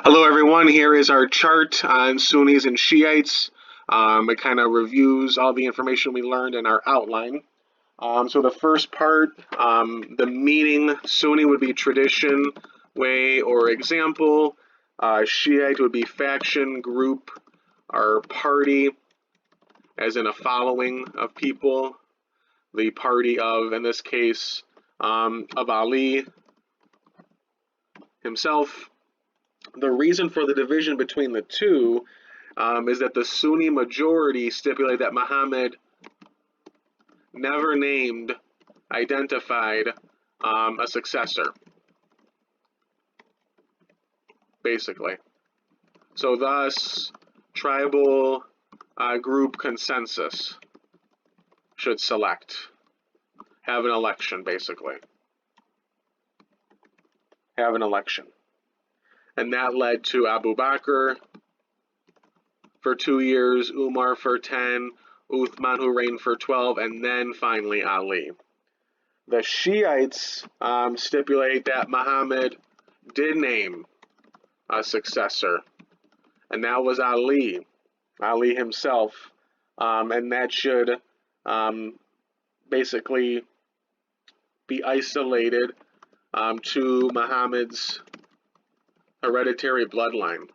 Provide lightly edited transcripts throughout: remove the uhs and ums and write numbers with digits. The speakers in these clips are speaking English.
Hello, everyone. Here is our chart on Sunnis and Shiites. It kind of reviews all the information we learned in our outline. So the first part, the meaning, Sunni would be tradition, way, or example. Shiite would be faction, group, or party, as in a following of people. The party of, in this case, of Ali himself. The reason for the division between the two is that the Sunni majority stipulate that Muhammad never named, identified a successor, basically. So thus, tribal group consensus should select, have an election, basically. Have an election. And that led to Abu Bakr for 2 years, Umar for 10, Uthman who reigned for 12, and then finally Ali. The Shiites stipulate that Muhammad did name a successor, and that was Ali himself, and that should basically be isolated to Muhammad's hereditary bloodline.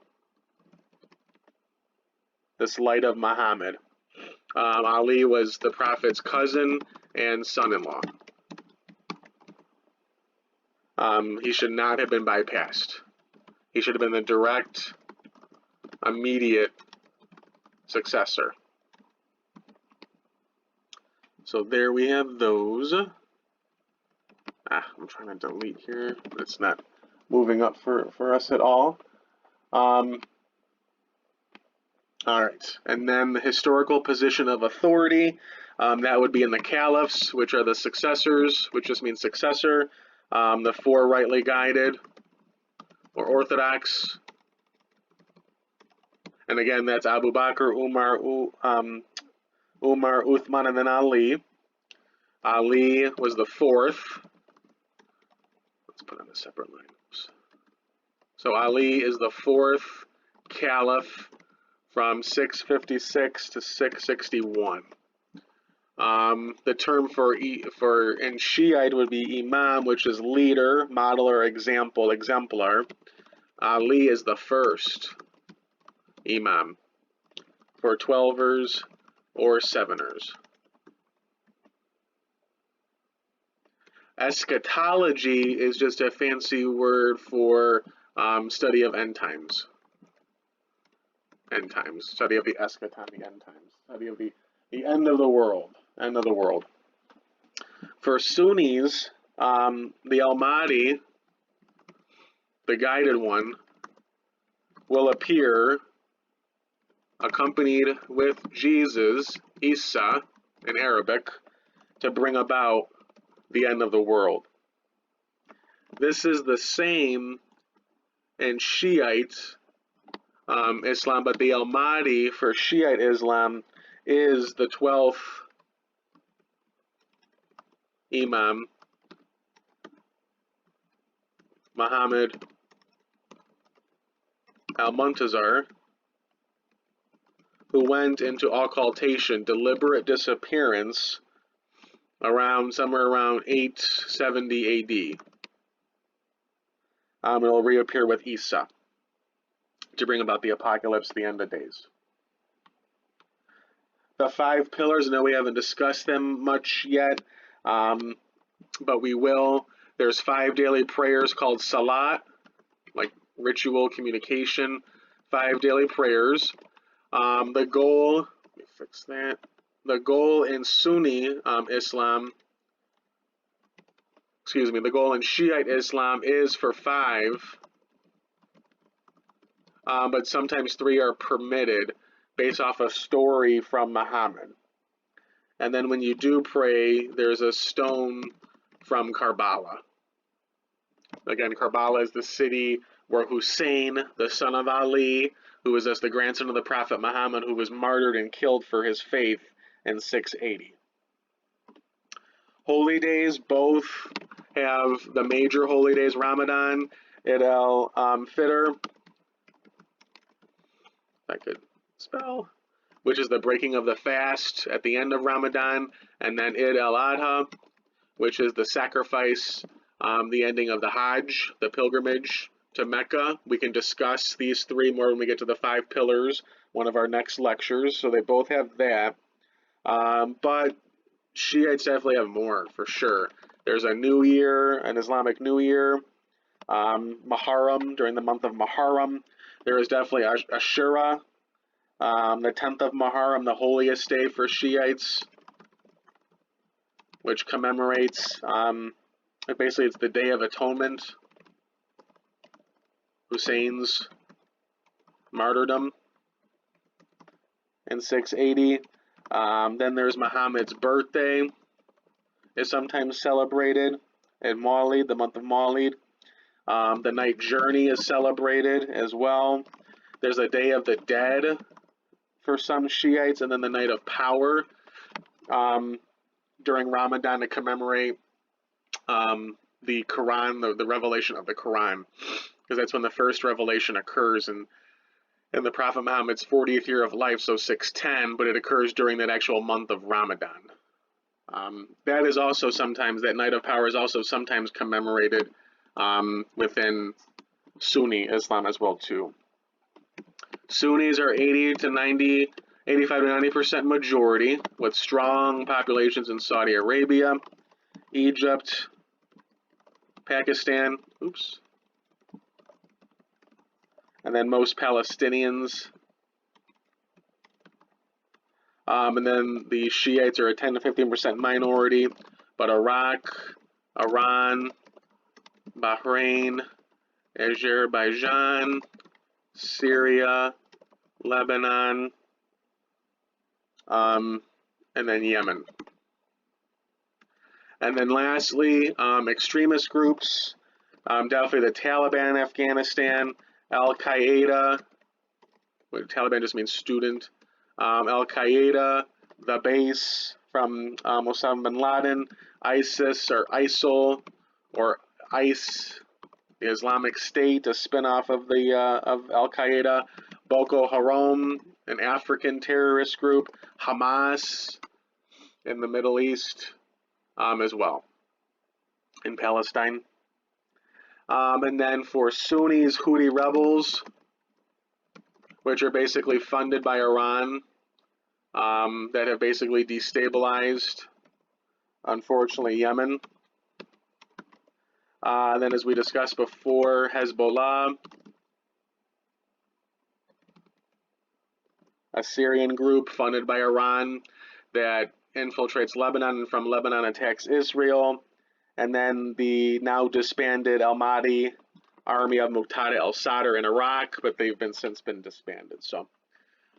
This light of Muhammad. Ali was the Prophet's cousin and son-in-law. He should not have been bypassed. He should have been the direct, immediate successor. So there we have those. I'm trying to delete here, but it's not moving up for us at all. All right, and then the historical position of authority, that would be in the caliphs, which are the successors, which just means successor, the four rightly guided or orthodox, and again that's Abu Bakr, Umar, Uthman, and then Ali. Ali was the fourth. Let's put on a separate line. So Ali is the fourth caliph from 656 to 661. The term for in Shiite would be imam, which is leader, model, or example, exemplar. Ali is the first imam for 12ers or 7ers. Eschatology is just a fancy word for study of end times. End times, study of the eschaton, the end times, study of the end of the world, end of the world. For Sunnis, the Al-Mahdi, the guided one, will appear accompanied with Jesus, Isa, in Arabic, to bring about the end of the world. This is the same in Shiite Islam, but the Al-Mahdi for Shiite Islam is the 12th Imam, Muhammad al-Muntazir, who went into occultation, deliberate disappearance, somewhere around 870 AD. It'll reappear with Isa to bring about the apocalypse, the end of days. The 5 pillars, I know we haven't discussed them much yet, but we will. There's 5 daily prayers called salat, like ritual communication, 5 daily prayers. The goal, let me fix that. The goal in Sunni Islam, the goal in Shiite Islam is for 5, but sometimes 3 are permitted based off a story from Muhammad. And then when you do pray, there's a stone from Karbala. Again, Karbala is the city where Hussein, the son of Ali, who was the grandson of the Prophet Muhammad, who was martyred and killed for his faith in 680. Holy days, both have the major holy days, Ramadan, Eid al-Fitr, if I could spell, which is the breaking of the fast at the end of Ramadan, and then Eid al-Adha, which is the sacrifice, the ending of the Hajj, the pilgrimage to Mecca. We can discuss these three more when we get to the 5 pillars, one of our next lectures, so they both have that. But Shiites definitely have more, for sure. There's a New Year, an Islamic New Year, Muharram, during the month of Muharram. There is definitely Ashura, the 10th of Muharram, the holiest day for Shiites, which commemorates, basically it's the Day of Atonement, Hussein's martyrdom in 680. Then there's Muhammad's birthday, is sometimes celebrated in Mawlid, the month of Mawlid. The night journey is celebrated as well. There's a Day of the Dead for some Shiites, and then the night of power during Ramadan to commemorate the Quran, the revelation of the Quran, because that's when the first revelation occurs in the Prophet Muhammad's 40th year of life, so 610, but it occurs during that actual month of Ramadan. That is also sometimes, that night of power is also sometimes commemorated within Sunni Islam as well too. Sunnis are 85 to 90% majority, with strong populations in Saudi Arabia, Egypt, Pakistan, and then most Palestinians. And then the Shiites are a 10 to 15% minority, but Iraq, Iran, Bahrain, Azerbaijan, Syria, Lebanon, and then Yemen. And then lastly, extremist groups, definitely the Taliban in Afghanistan, Al-Qaeda, Taliban just means student, Al-Qaeda, the base from Osama bin Laden, ISIS or ISIL, or ICE, the Islamic State, a spinoff of the of Al-Qaeda, Boko Haram, an African terrorist group, Hamas in the Middle East as well, in Palestine. And then for Sunnis, Houthi rebels, which are basically funded by Iran, that have basically destabilized, unfortunately, Yemen. Then, as we discussed before, Hezbollah, a Syrian group funded by Iran that infiltrates Lebanon and from Lebanon attacks Israel. And then the now disbanded Al-Mahdi army of Muqtada al-Sadr in Iraq, but they've since been disbanded. So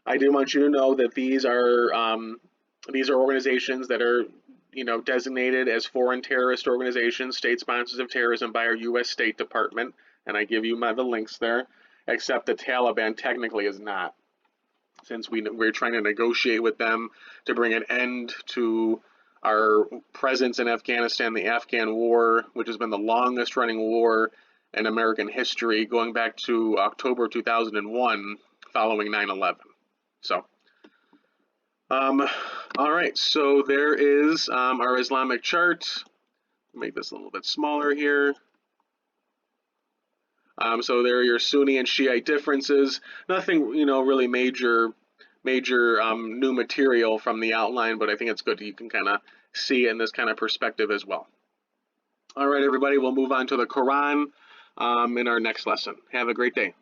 I do want you to know that these are organizations that are, designated as foreign terrorist organizations, state sponsors of terrorism by our U.S. State Department, and I give you the links there, except the Taliban technically is not, since we're trying to negotiate with them to bring an end to our presence in Afghanistan, the Afghan War, which has been the longest running war in American history, going back to October 2001, following 9/11. So, all right, so there is our Islamic chart. Make this a little bit smaller here. So there are your Sunni and Shiite differences. Nothing, really major new material from the outline, but I think it's good that you can kind of see it in this kind of perspective as well. All right, everybody, we'll move on to the Quran in our next lesson. Have a great day.